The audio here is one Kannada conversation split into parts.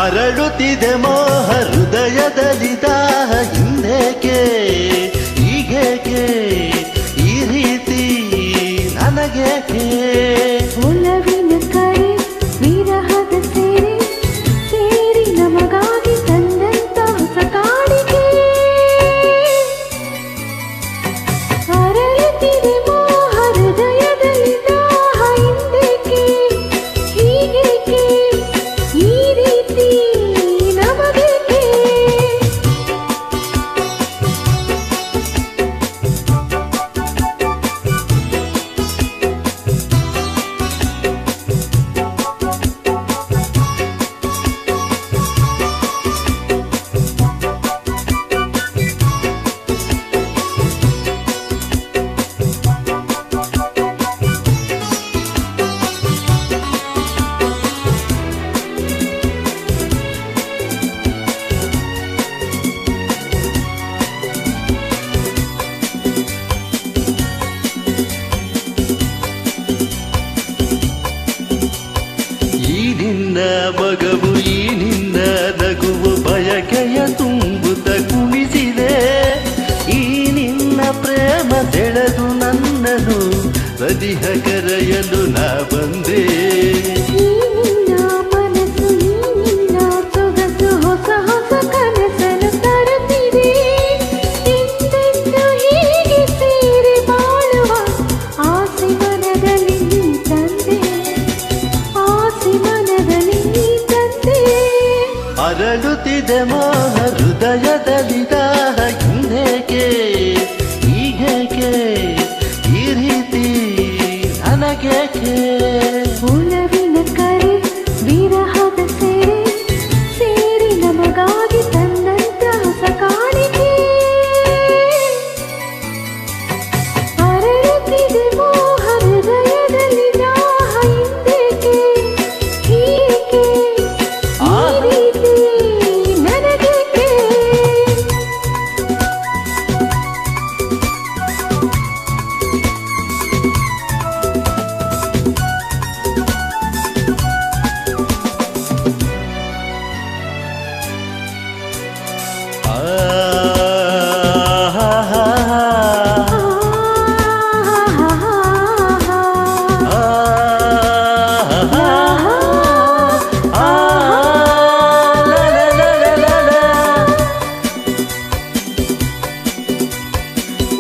ಅರಳುತ್ತಿದೆ ಮೋಹ ಹೃದಯದಲ್ಲಿ ದಾಹ ಹಿಂದೇಕೆ ಹೀಗೇಕೆ ಈ ರೀತಿ ನನಗೇಕೆ ಒಲವಿನ ಕರೆ ವಿರಹದ ಸೇರಿ ಸೇರಿ ನಮಗಾಗಿ ತಂದಂತ ಹೊಸ ಕಾಡಿಗೆ ಅರಳುತ್ತಿದೆ ಮೋಹ ಹೃದಯದಲ್ಲಿ ದಾಹ ಹಿಂದೇಕೆ ಹೀಗೇಕೆ ಈ ರೀತಿ ನಮಗೇಕೆ ನಿನ್ನ ಮಗವು ಈ ನಿನ್ನ ನಗುವು ಬಯಕೆಯ ತುಂಬುತ್ತ ಕುಣಿಸಿದೆ ಈ ನಿನ್ನ ಪ್ರೇಮ ಸೆಳೆದು ನನ್ನನು ಸದಿಹ ಕರೆಯಲು ನಾ ಬಂದೆ ಈ ನಿನ್ನ ಮನಸ್ಸು ಈ ನಿನ್ನ ಸೊಗಸು ಹೊಸ ಹೊಸ ಕನಸನ್ನು ತರುತ್ತಿದೆ ಎಂದೆಂದು ಹೀಗೆ ಸೇರಿ ಬಾಳುವ ಆಸೆ ಮನದಲ್ಲಿ ನೀ ತಂದೆ ಆಸೆ ಮನದಲ್ಲಿ ನೀ ತಂದೆ ಅರಳುತ್ತಿದೆ ಮೋಹ ಹೃದಯದಲ್ಲಿ ದಾಹ ಹಿಂದೇಕೆ ಹೀಗೇಕೆ ಈ ರೀತಿ ನನಗೇಕೆ ಒಲವಿನ ಕರೆ ವಿರಹದ ಸೇರಿ ಸೇರಿ ನಮಗಾಗಿ ತಂದಂತ ಹೊಸ ಕಾಣಿಕೆ ಅರಳುತ್ತಿದೆ ಮೋಹ ಹೃದಯದಲ್ಲಿ ದಾಹ ಹಿಂದೇಕೆ ಹೀಗೆ ಈ ರೀತಿ ನನಗೇಕೆ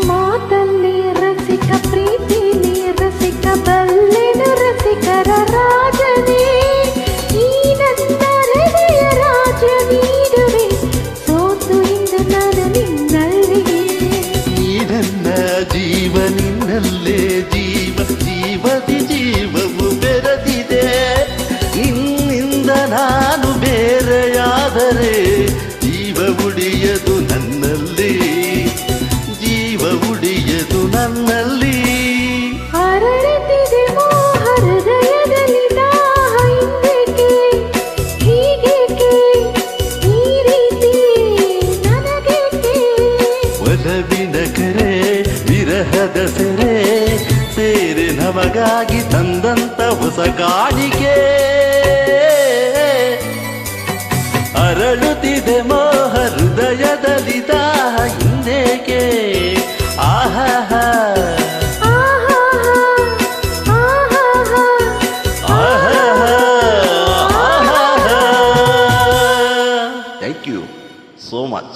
ಮಾತಲ್ಲಿ ರಸಿಕ ಪ್ರೀತಿಲಿ ರಸಿಕ ಬಲ್ಲೆನು ರಸಿಕರ ರಾಜನೇ ಈ ನನ್ನ ಹೃದಯ ರಾಜ ನೀಡುವೆ ಸೋತು ಇಂದು ನಾನು ನಿನ್ನಲ್ಲಿ ಈ ನನ್ನ ಜೀವ ನಿನ್ನಲ್ಲೇ ಜೀವ ಜೀವದಿ ಜೀವವು ಬೆರೆದಿದೆ ನಿನ್ನಿಂದ ನಾನು ಬೇರೆಯಾದರೆ ಜೀವ ಉಳಿಯದು ನನ್ನಲ್ಲಿ ಜೀವ ಉಳಿಯದು ನನ್ನಲ್ಲಿ ಅರಳುತ್ತಿದೆ ಮೋಹ ಹೃದಯದಲ್ಲಿ ದಾಹ ಹಿಂದೇಕೆ ಹೀಗೇಕೆ ಈ ರೀತಿ ನನಗೇಕೆ ಒಲವಿನ ಕರೆ ವಿರಹದ ಸೆರೆ ಸೇರಿ ನಮಗಾಗಿ ತಂದಂತ ಹೊಸ ಕಾಣಿಕೆ ಅರಳುತ್ತಿದೆ ಮೋಹ ಹೃದಯದಲ್ಲಿ ದಾಹ ಹಿಂದೇಕೆ ಆಹಾ Thank you so much.